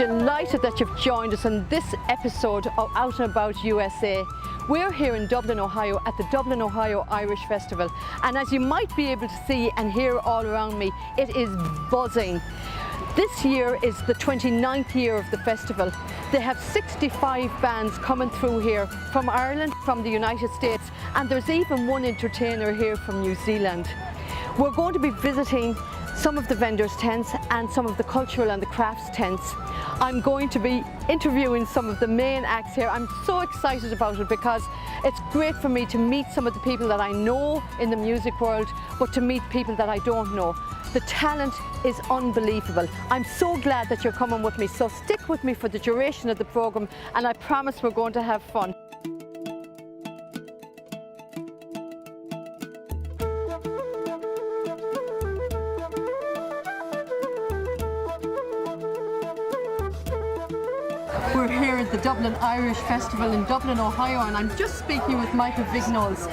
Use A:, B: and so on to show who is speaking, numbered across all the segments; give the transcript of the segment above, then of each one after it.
A: delighted that you've joined us on this episode of Out and About USA. We're here in Dublin, Ohio at the Dublin, Ohio Irish Festival, and as you might be able to see and hear all around me, it is buzzing. This year is the 29th year of the festival. They have 65 bands coming through here from Ireland, from the United States, and there's even one entertainer here from New Zealand. We're going to be visiting some of the vendors' tents and some of the cultural and the crafts tents. I'm going to be interviewing some of the main acts here. I'm so excited about it because it's great for me to meet some of the people that I know in the music world, but to meet people that I don't know. The talent is unbelievable. I'm so glad that you're coming with me, so stick with me for the duration of the programme, and I promise we're going to have fun. We're here at the Dublin Irish Festival in Dublin, Ohio, and I'm just speaking with Michael Vignoles.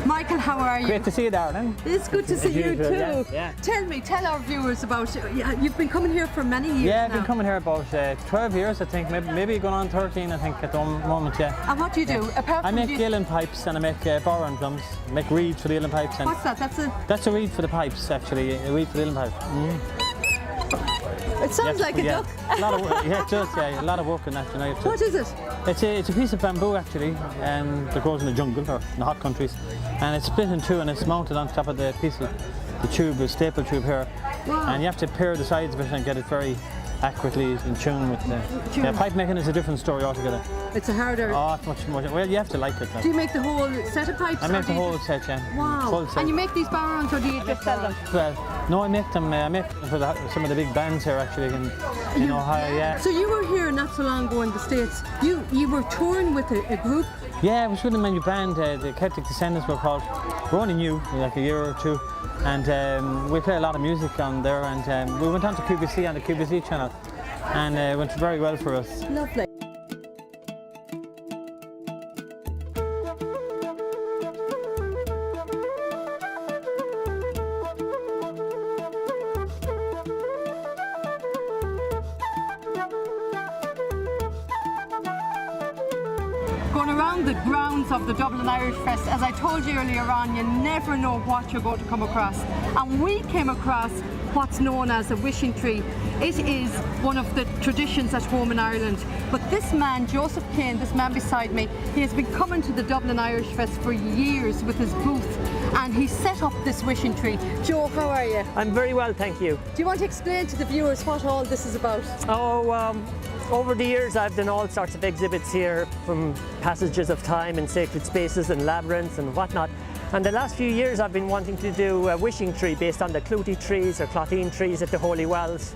A: Michael, how are you?
B: Great to see you, darling.
A: It's good to see you too.
B: Yeah.
A: Tell our viewers about, you've been coming here for many years
B: Yeah, I've
A: now.
B: been coming here about 12 years, I think, maybe going on 13, I think, at the moment, yeah.
A: And what do you do? Apart
B: I
A: from
B: make uilleann pipes and I make bowron drums, I make reeds for the uilleann pipes. And
A: what's that?
B: That's a reed for the pipes, actually, a reed for the uilleann pipe.
A: It sounds like a duck.
B: A lot of work, yeah, it does, yeah, a lot of work in that, you know.
A: What is it?
B: It's a piece of bamboo, actually, that grows in the jungle or in the hot countries, and it's split in two and it's mounted on top of the piece of the tube, the staple tube here.
A: Wow.
B: And you have to pair the sides of it and get it very accurately in tune with the... Yeah, pipe making is a different story altogether.
A: It's a harder...
B: Oh, it's much more... Well, you have to like it.
A: Do you make the whole set of pipes?
B: I make the whole set, yeah.
A: Wow.
B: Full set.
A: And you make these bowrons or do you just sell them?
B: Well, no, I make them for some of the big bands here, actually, in Ohio, yeah.
A: So you were here not so long ago in the States. You were touring with a group?
B: Yeah, I was with a new band, the Celtic Descendants were called. We're only new, like a year or two, and we play a lot of music on there, and we went on to QVC on the QVC channel, and it went very well for us.
A: Lovely. Going around the grounds of the Dublin Irish Fest, as I told you earlier on, you never know what you're going to come across. And we came across what's known as a wishing tree. It is one of the traditions at home in Ireland. But this man, Joseph Kane, this man beside me, he has been coming to the Dublin Irish Fest for years with his booth, and he set up this wishing tree. Joe, how are you?
C: I'm very well, thank you.
A: Do you want to explain to the viewers what all this is about?
C: Over the years I've done all sorts of exhibits here, from passages of time and sacred spaces and labyrinths and whatnot. And the last few years I've been wanting to do a wishing tree based on the Clootie trees or Clotheen trees at the Holy Wells.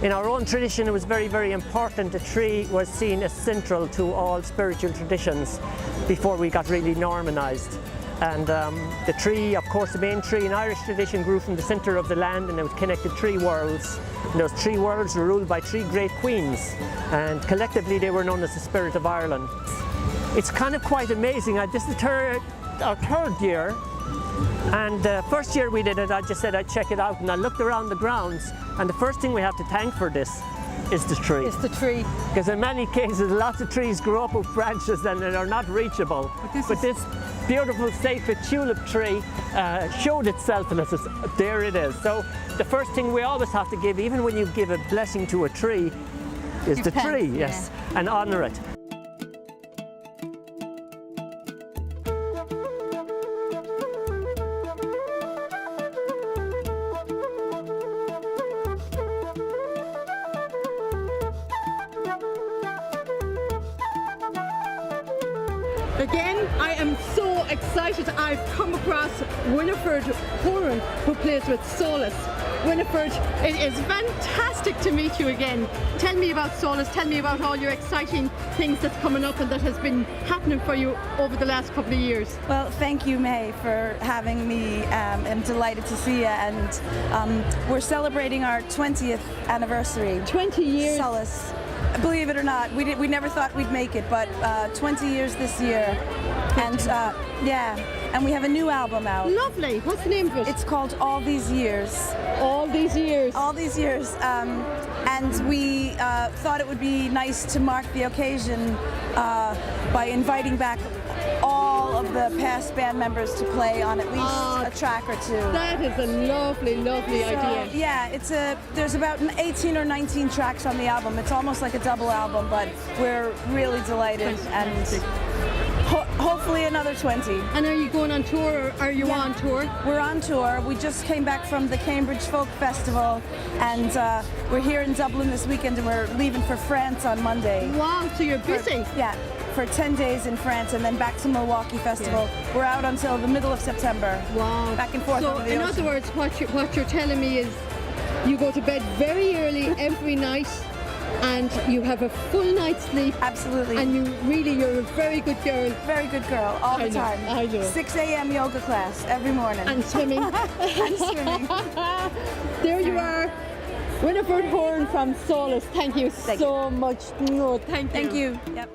C: In our own tradition it was very, very important. The tree was seen as central to all spiritual traditions before we got really Normanized. And the tree, of course, the main tree in Irish tradition grew from the centre of the land, and it was connected 3 worlds. And those 3 worlds were ruled by 3 great queens, and collectively they were known as the Spirit of Ireland. It's kind of quite amazing. This is our third year, and the first year we did it, I just said I'd check it out, and I looked around the grounds, and the first thing we have to thank for this is the tree.
A: It's the tree.
C: Because in many cases lots of trees grow up with branches and they are not reachable. But this beautiful sacred tulip tree showed itself, and there it is. So the first thing we always have to give, even when you give a blessing to a tree, is the tree, yes, and honour it.
A: Again, I am so excited. I've come across Winifred Horan, who plays with Solus. Winifred, it is fantastic to meet you again. Tell me about Solus, tell me about all your exciting things that's coming up and that has been happening for you over the last couple of years.
D: Well, thank you, May, for having me. I'm delighted to see you, and we're celebrating our 20th anniversary.
A: 20 years.
D: Solus. Believe it or not, we never thought we'd make it, but 20 years this year, and yeah, and we have a new album out.
A: Lovely. What's the name of it?
D: It's called All These Years.
A: All These Years.
D: All These Years, and and we thought it would be nice to mark the occasion by inviting back all of the past band members to play on at least a track or two.
A: That is a lovely, lovely idea.
D: Yeah, there's about 18 or 19 tracks on the album. It's almost like a double album, but we're really delighted, and hopefully another 20.
A: And are you going on tour, or are you on tour?
D: We're on tour. We just came back from the Cambridge Folk Festival, and we're here in Dublin this weekend, and we're leaving for France on Monday.
A: Wow, so you're busy.
D: For 10 days in France, and then back to Milwaukee Festival. We're out until the middle of September.
A: Wow.
D: Back and forth
A: So
D: over the
A: in
D: ocean.
A: other words, what you're telling me is you go to bed very early every night, and you have a full night's sleep.
D: Absolutely.
A: And you're a very good girl.
D: Very good girl, all the time.
A: I know.
D: 6 a.m. yoga class every morning.
A: And swimming.
D: And swimming.
A: There you are. Winifred Horn from Solace. Thank you so much. No, thank you.
D: Thank you. Yep.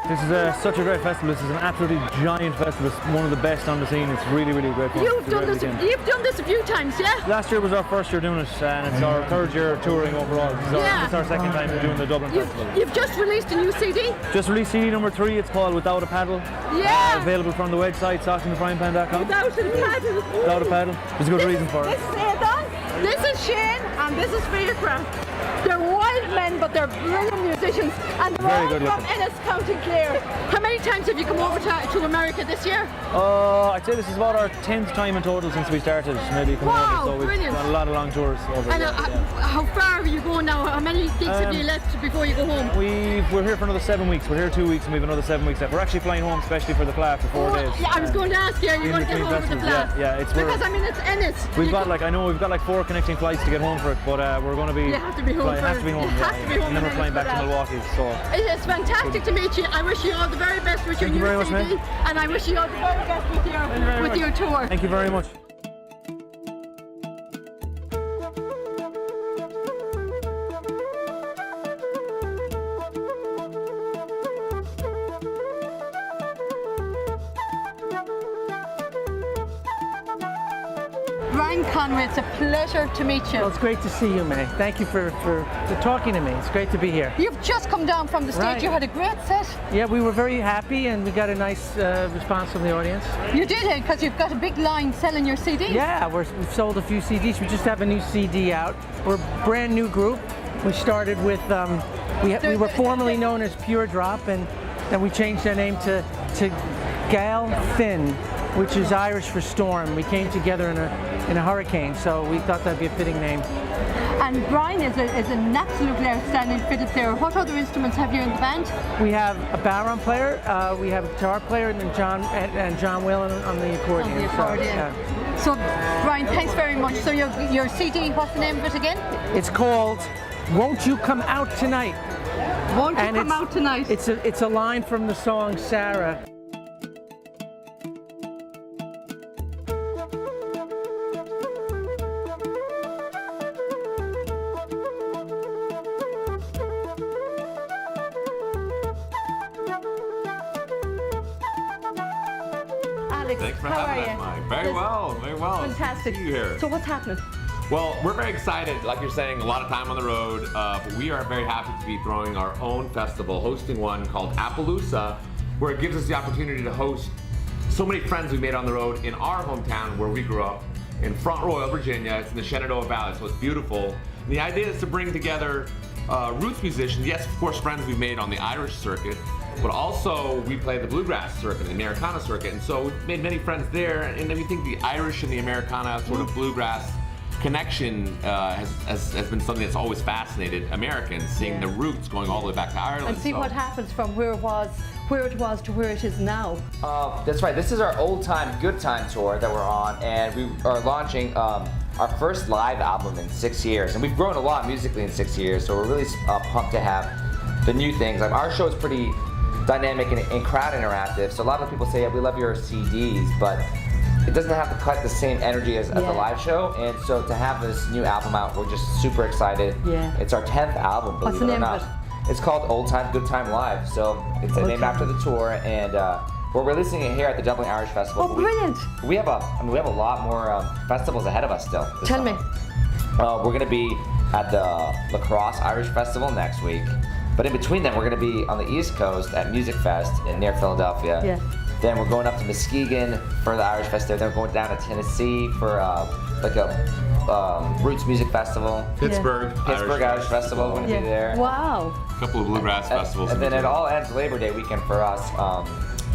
E: This is such a great festival. This is an absolutely giant festival. It's one of the best on the scene. It's really, really great fun.
A: You've done this a few times, yeah?
E: Last year was our first year doing it, and it's our third year touring overall. This is our second time doing the Dublin Festival.
A: You've just released a new CD?
E: Just released CD number 3. It's called Without a Paddle.
A: Yeah!
E: Available from the website, sauceandthefryingpan.com.
A: Without a paddle.
E: Without a Paddle. There's a good reason for it.
A: This is Aidan, this is Shane, and this is Faircraft. They're wild men, but they're brilliant musicians, and they're all from Ennis, County Clare. How many times have you come over to America this year?
E: I'd say this is about our 10th time in total since we started, maybe coming over. So we've
A: brilliant.
E: done a lot of long tours over.
A: And how far are you going now? How many gigs have you left before you go home?
E: We're here for another 7 weeks. We're here 2 weeks, and we have another 7 weeks left. We're actually flying home, especially for the Flat for 4 days.
A: Yeah, I was going to ask you, are you going to get home with the Flat?
E: Yeah, it's
A: because I mean it's Ennis.
E: We've got we've got 4 connecting flights to get home for it, but we're going to be.
A: You have to be home.
E: And then we're flying back to Milwaukee. So
A: it's fantastic to meet you. I wish you all the very best with your new CD, and I wish you all the very best with your tour.
E: Thank you very much.
A: Brian Conway, it's a pleasure to meet you.
F: Well, it's great to see you, May. Thank you for talking to me. It's great to be here.
A: You've just come down from the stage.
F: Right.
A: You had a great set.
F: Yeah, we were very happy, and we got a nice response from the audience.
A: You did it because you've got a big line selling your CDs.
F: Yeah, we've sold a few CDs. We just have a new CD out. We're a brand new group. We started with, we were formerly known as Pure Drop, and then we changed our name to Gael Finn, which is Irish for storm. We came together in a hurricane, so we thought that'd be a fitting name.
A: And Brian is an absolutely outstanding fiddle player. What other instruments have you in the band?
F: We have a baritone player, we have a guitar player, and then John Whalen on the accordion.
A: On the accordion. So Brian, thanks very much. So your CD, what's the name of it again?
F: It's called Won't You Come Out Tonight?
A: Won't You Come Out Tonight?
F: It's a line from the song Sarah.
A: Alex,
G: thanks for
A: how
G: having
A: are
G: us,
A: you?
G: Mike. Very well, very well.
A: Fantastic.
G: Good to see you here.
A: So what's happening?
G: Well, we're very excited. Like you're saying, a lot of time on the road. But we are very happy to be throwing our own festival, hosting one called Appaloosa, where it gives us the opportunity to host so many friends we made on the road in our hometown where we grew up, in Front Royal, Virginia. It's in the Shenandoah Valley, so it's beautiful. And the idea is to bring together roots musicians, yes, of course, friends we've made on the Irish circuit, but also we play the bluegrass circuit, the Americana circuit, and so we've made many friends there, and then we think the Irish and the Americana sort of bluegrass connection has been something that's always fascinated Americans, seeing the roots going all the way back to Ireland.
A: And see what happens from where it was to where it is now.
H: That's right. This is our old time, good time tour that we're on, and we are launching our first live album in 6 years, and we've grown a lot musically in 6 years, so we're really pumped to have the new things. Like, our show is pretty dynamic and crowd interactive, so a lot of people say, yeah, we love your CDs, but it doesn't have to cut the same energy as the live show, and so to have this new album out, we're just super excited.
A: Yeah.
H: It's our 10th album, believe
A: What's the
H: it or
A: name of
H: not. It's called Old Time, Good Time Live, so it's named after the tour, and we're releasing it here at the Dublin Irish Festival.
A: Oh, brilliant!
H: We have a lot more festivals ahead of us still.
A: Tell me.
H: We're going to be at the Lacrosse Irish Festival next week, but in between them, we're going to be on the East Coast at Music Fest near Philadelphia.
A: Yeah.
H: Then we're going up to Muskegon for the Irish Festival. Then we're going down to Tennessee for like a Roots Music Festival.
G: Pittsburgh
H: Irish Festival, we're going to be there.
A: Wow.
G: A couple of bluegrass festivals.
H: And then it all ends Labor Day weekend for us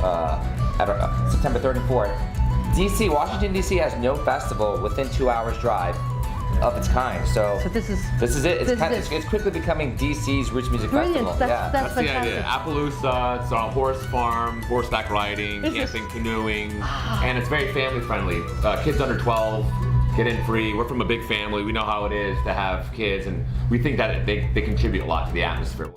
H: at September 3rd and 4th. Washington, D.C. has no festival within 2 hours drive of its kind. So
A: this is
H: it. It's quickly becoming DC's Roots Music
A: brilliant.
H: Festival.
A: That's
G: the
A: fantastic.
G: idea. Appaloosa, it's a horse farm, horseback riding, camping, canoeing, and it's very family friendly. Kids under 12 get in free. We're from a big family. We know how it is to have kids, and we think that they contribute a lot to the atmosphere.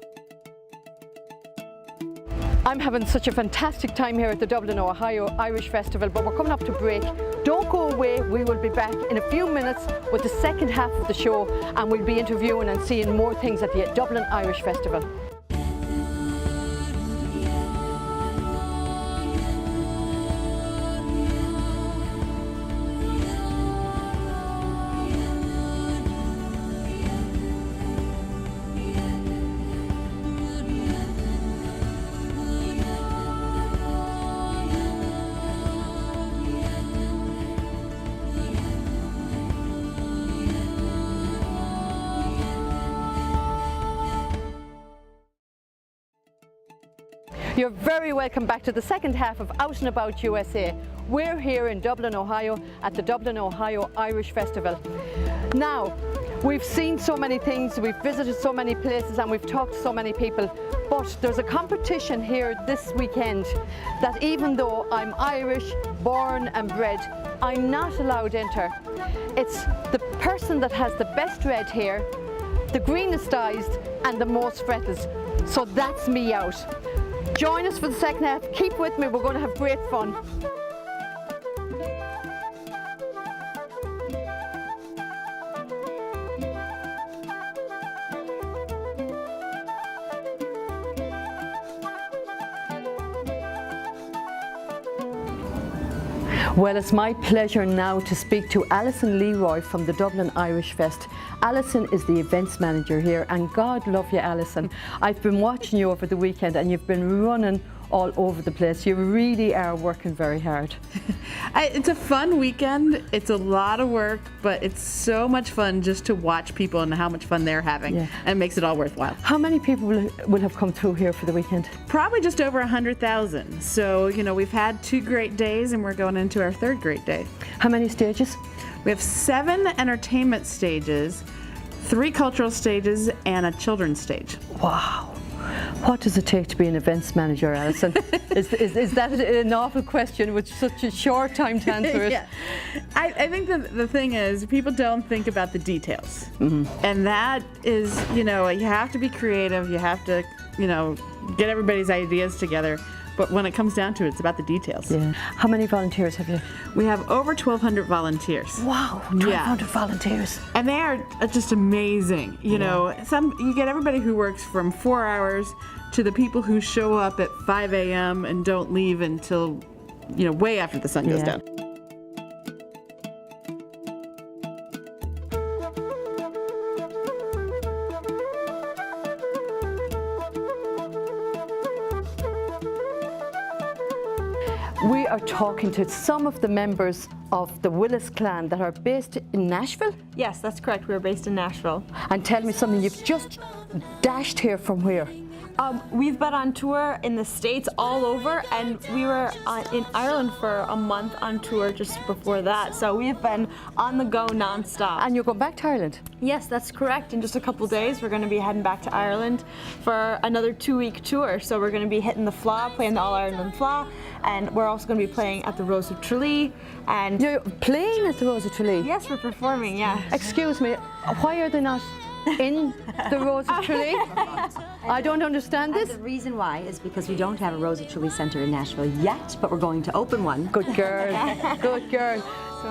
A: I'm having such a fantastic time here at the Dublin, Ohio Irish Festival, but we're coming up to break. Don't go away, we will be back in a few minutes with the second half of the show, and we'll be interviewing and seeing more things at the Dublin Irish Festival. You're very welcome back to the second half of Out and About USA. We're here in Dublin, Ohio at the Dublin, Ohio Irish Festival. Now, we've seen so many things, we've visited so many places, and we've talked to so many people, but there's a competition here this weekend that even though I'm Irish, born and bred, I'm not allowed to enter. It's the person that has the best red hair, the greenest eyes, and the most freckles. So that's me out. Join us for the second half. Keep with me, we're going to have great fun. Well, it's my pleasure now to speak to Alison Leroy from the Dublin Irish Fest. Alison is the events manager here, and God love you, Alison. I've been watching you over the weekend and you've been running all over the place. You really are working very hard.
I: It's a fun weekend. It's a lot of work, but it's so much fun just to watch people and how much fun they're having.
A: Yeah.
I: And it makes it all worthwhile.
A: How many people will have come through here for the weekend?
I: Probably just over 100,000. So, you know, we've had 2 great days and we're going into our 3rd great day.
A: How many stages?
I: We have 7 entertainment stages, 3 cultural stages, and a children's stage.
A: Wow. What does it take to be an events manager, Alison? is that an awful question with such a short time to answer it?
I: Yeah. I think the thing is, people don't think about the details. Mm-hmm. And that is, you know, you have to be creative, you have to, you know, get everybody's ideas together. But when it comes down to it, it's about the details.
A: Yeah. How many volunteers have you?
I: We have over 1,200 volunteers.
A: Wow, 1,200 volunteers.
I: And they are just amazing. You know, you get everybody who works from 4 hours to the people who show up at 5 a.m. and don't leave until, you know, way after the sun goes down.
A: We are talking to some of the members of the Willis clan that are based in Nashville.
J: Yes, that's correct. We're based in Nashville.
A: And tell me something, you've just dashed here from where?
J: We've been on tour in the States all over, and we were in Ireland for a month on tour just before that. So we've been on the go nonstop.
A: And you're going back to Ireland?
J: Yes, that's correct. In just a couple days, we're going to be heading back to Ireland for another 2-week tour. So we're going to be hitting the Fleadh, playing the All-Ireland Fleadh, and we're also going to be playing at the Rose of Tralee. And
A: you're playing at the Rose of Tralee?
J: Yes, we're performing, yeah.
A: Excuse me, why are they not in the Rose of Tralee? I don't understand
K: And
A: this.
K: the reason why is because we don't have a Rose of Tralee Centre in Nashville yet, but we're going to open one.
A: Good girl, good girl.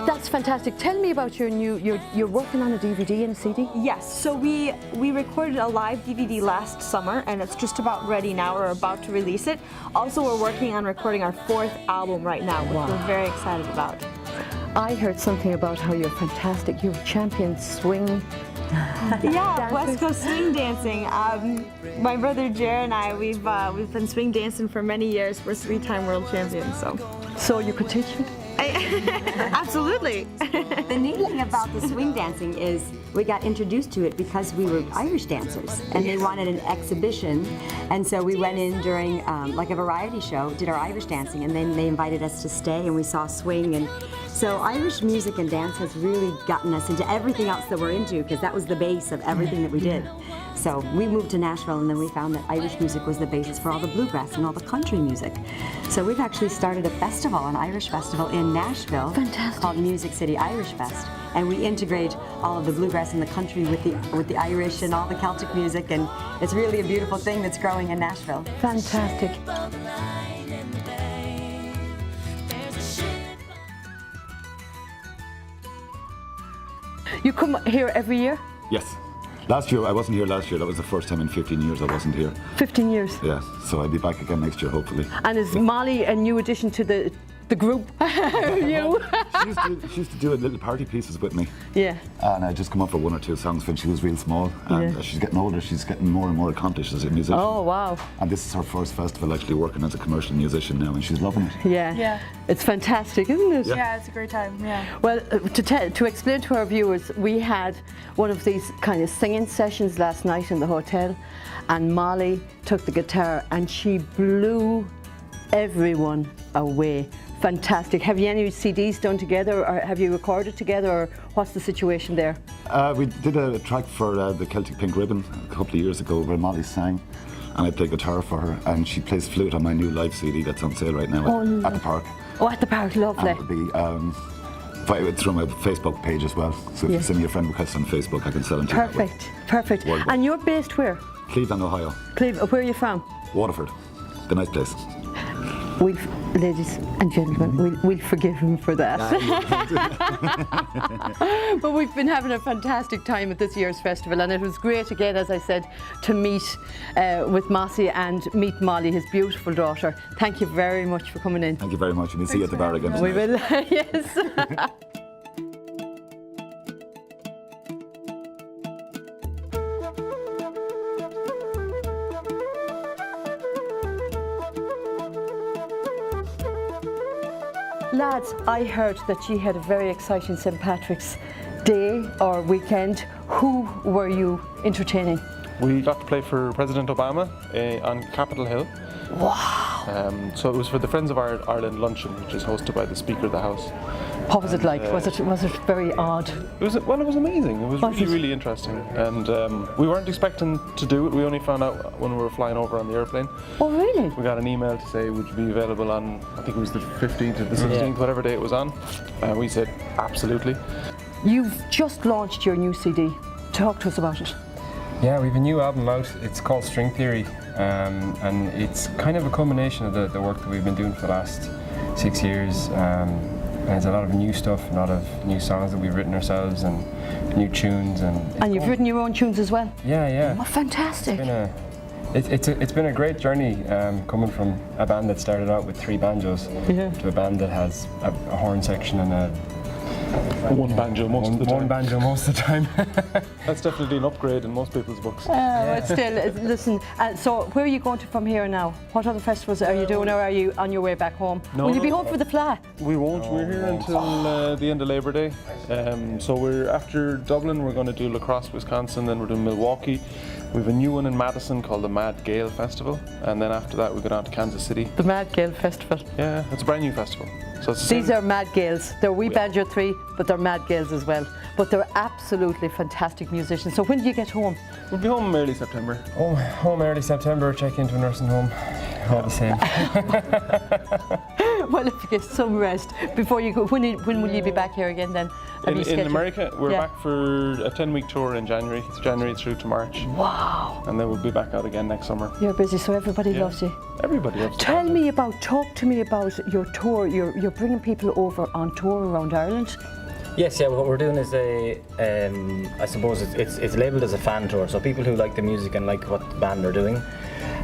A: That's fantastic. Tell me about your new, you're working on a DVD and a CD?
J: Yes, so we recorded a live DVD last summer and it's just about ready now. We're about to release it. Also, we're working on recording our 4th album right now, which we're very excited about.
A: I heard something about how you're fantastic. You're champion swing.
J: Yeah, West Coast swing dancing. My brother Jer and I, we've been swing dancing for many years. We're 3-time world champions, so.
A: So you could teach me?
J: Absolutely.
K: The neat thing about the swing dancing is we got introduced to it because we were Irish dancers and they wanted an exhibition, and so we went in during like a variety show, did our Irish dancing, and then they invited us to stay and we saw swing. And so Irish music and dance has really gotten us into everything else that we're into, because that was the base of everything that we did. So we moved to Nashville and then we found that Irish music was the basis for all the bluegrass and all the country music. So we've actually started a festival, an Irish festival in Nashville.
A: Fantastic.
K: Called Music City Irish Fest. And we integrate all of the bluegrass and the country with the Irish and all the Celtic music, and it's really a beautiful thing that's growing in Nashville.
A: Fantastic. You come here every year?
L: Yes. Last year, I wasn't here last year. That was the first time in 15 years I wasn't here.
A: 15 years.
L: Yeah, so I'll be back again next year, hopefully.
A: And is Molly a new addition to the group? You?
L: She used to do little party pieces with me.
A: Yeah.
L: And I just come up for 1 or 2 songs when she was real small. And as she's getting older, she's getting more and more accomplished as a musician.
A: Oh, wow.
L: And this is her first festival actually working as a commercial musician now, and she's loving it.
A: Yeah.
I: Yeah.
A: It's fantastic, isn't it?
I: Yeah, it's a great time. Yeah.
A: Well, to explain to our viewers, we had one of these kind of singing sessions last night in the hotel, and Molly took the guitar and she blew everyone away. Fantastic. Have you any CDs done together, or have you recorded together, or what's the situation there?
L: We did a track for the Celtic Pink Ribbon a couple of years ago where Molly sang, and I played guitar for her, and she plays flute on my new live CD that's on sale right now at the park.
A: Oh, at the park, lovely.
L: And it'll be through my Facebook page as well. So if you send me a friend request on Facebook, I can sell them to you.
A: Perfect, perfect.
L: Worldwide.
A: And you're based where?
L: Cleveland, Ohio.
A: Where are you from?
L: Waterford. The nice place.
A: Ladies and gentlemen, we'll forgive him for that. But we've been having a fantastic time at this year's festival, and it was great again, as I said, to meet with Mossy and meet Molly, his beautiful daughter. Thank you very much for coming in.
L: Thank you very much, and we'll see you at the bar again.
A: We will, yes. Lads, I heard that you had a very exciting St. Patrick's Day or weekend. Who were you entertaining?
M: We got to play for President Obama on Capitol Hill.
A: Wow!
M: So it was for the Friends of Ireland luncheon, which is hosted by the Speaker of the House.
A: What was it like? Was it very odd?
M: It was amazing. It was really interesting, and we weren't expecting to do it. We only found out when we were flying over on the airplane.
A: Oh, really?
M: We got an email to say would you be available on, I think it was the 15th or the 16th, whatever day it was on. We said absolutely. You've
A: just launched your new CD. Talk to us about it.
N: Yeah, we have a new album out. It's called String Theory, and it's kind of a combination of the work that we've been doing for the last 6 years. And there's a lot of new stuff, a lot of new songs that we've written ourselves, and new tunes. And
A: you've written your own tunes as well?
N: Yeah, yeah.
A: Oh, fantastic.
N: It's been a great journey, coming from a band that started out with 3 banjos to a band that has a horn section and
M: one banjo most of the time.
N: One banjo most of the time.
M: That's definitely an upgrade in most people's books.
A: But still, listen, so where are you going to from here now? What other festivals are you doing, or are you on your way back home? Will you be home for the Fla?
M: We won't. We're here until the end of Labour Day. So we're after Dublin, we're going to do La Crosse, Wisconsin, then we're doing Milwaukee. We have a new one in Madison called the Mad Gale Festival, and then after that we go down to Kansas City.
A: The Mad Gale Festival?
M: Yeah, it's a brand new festival. So
A: these are Mad Gales. They're wee banjo 3, but they're Mad Gales as well. But they're absolutely fantastic musicians. So when do you get home?
M: We'll be home early September.
N: Home early September, check into a nursing home. All the same.
A: well, if you get some rest before you go. When will you be back here again then?
M: In America, we're
A: Yeah.
M: back for a 10-week tour in January. It's January through to March.
A: Wow.
M: And then we'll be back out again next summer.
A: You're busy, so everybody loves you.
M: Everybody loves you.
A: Talk to me about your tour. You're bringing people over on tour around Ireland.
O: Yes, yeah. What we're doing is I suppose it's labelled as a fan tour. So people who like the music and like what the band are doing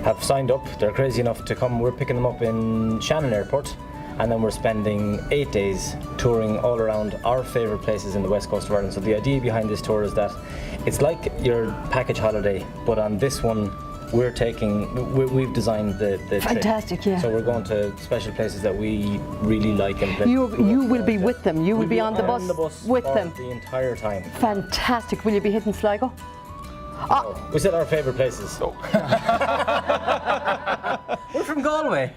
O: have signed up. They're crazy enough to come. We're picking them up in Shannon Airport, and then we're spending 8 days touring all around our favourite places in the west coast of Ireland. So the idea behind this tour is that it's like your package holiday, but on this one we've designed the
A: Fantastic,
O: trip.
A: yeah.
O: So we're going to special places that we really like and
A: You will be with them. You will be on the bus with them
O: the entire time.
A: Fantastic. Will you be hitting Sligo?
O: We said our favourite places. We're from Galway.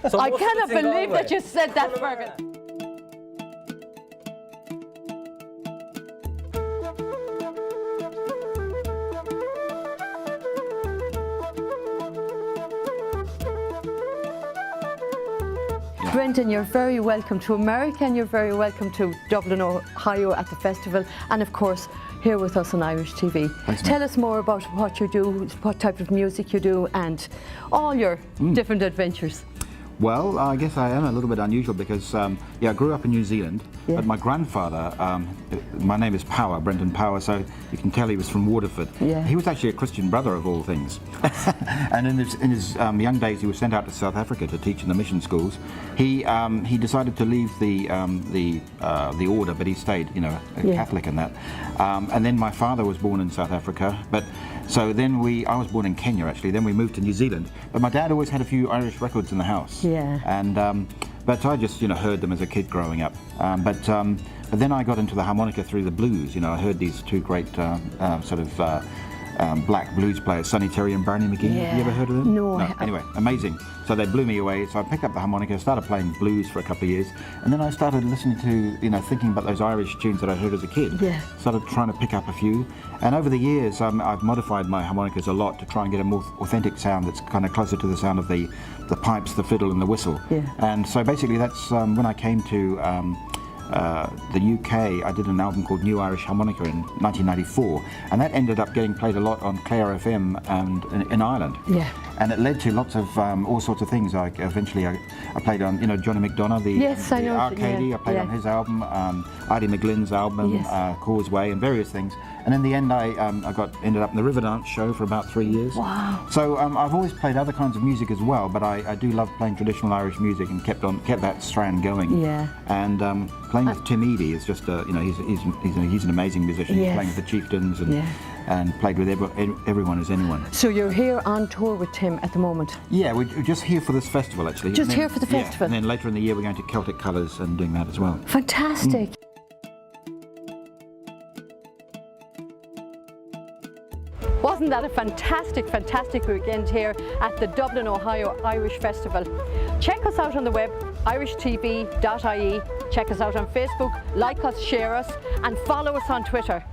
O: So
A: I
O: most of
A: cannot
O: it's in
A: believe
O: Galway.
A: that you said that, Fergus. Brendan, you're very welcome to America, and you're very welcome to Dublin, Ohio at the festival, and of course here with us on Irish TV.
L: Thanks,
A: Tell us more about what you do, what type of music you do, and all your different adventures.
P: Well, I guess I am a little bit unusual because, I grew up in New Zealand, but my grandfather, my name is Power, Brendan Power, so you can tell he was from Waterford.
A: Yeah.
P: He was actually a Christian brother of all things. And in his young days, he was sent out to South Africa to teach in the mission schools. He decided to leave the order, but he stayed, a Catholic and that. And then my father was born in South Africa, so then I was born in Kenya actually, then we moved to New Zealand. But my dad always had a few Irish records in the house.
A: Yeah.
P: And, but I just, heard them as a kid growing up. But then I got into the harmonica through the blues. I heard these two great black blues players, Sonny Terry and Barney McGee.
A: Yeah.
P: Have you ever heard of them?
A: No.
P: Anyway, amazing. So they blew me away. So I picked up the harmonica, started playing blues for a couple of years, and then I started listening to, thinking about those Irish tunes that I heard as a kid.
A: Yeah.
P: Started trying to pick up a few. And over the years, I've modified my harmonicas a lot to try and get a more authentic sound that's kind of closer to the sound of the pipes, the fiddle, and the whistle.
A: Yeah.
P: And so basically that's when I came to the UK, I did an album called New Irish Harmonica in 1994, and that ended up getting played a lot on Clare FM and in Ireland.
A: Yeah.
P: And it led to lots of all sorts of things. Like eventually I played on, Johnny McDonough, the Arcady.
A: Yeah.
P: I played on his album, Adi McGlynn's album, Causeway, and various things. And in the end, I ended up in the Riverdance show for about 3 years.
A: Wow.
P: So I've always played other kinds of music as well, but I do love playing traditional Irish music and kept that strand going.
A: Yeah.
P: And playing with Tim Eadie is just he's an amazing musician.
A: Yes.
P: He's playing with the Chieftains and played with everyone as anyone.
A: So you're here on tour with Tim at the moment?
P: Yeah, we're just here for this festival actually.
A: Just here for the festival?
P: And then later in the year we're going to Celtic Colours and doing that as well.
A: Fantastic. Wasn't that a fantastic weekend here at the Dublin, Ohio Irish Festival? Check us out on the web, irishtv.ie. Check us out on Facebook, like us, share us, and follow us on Twitter.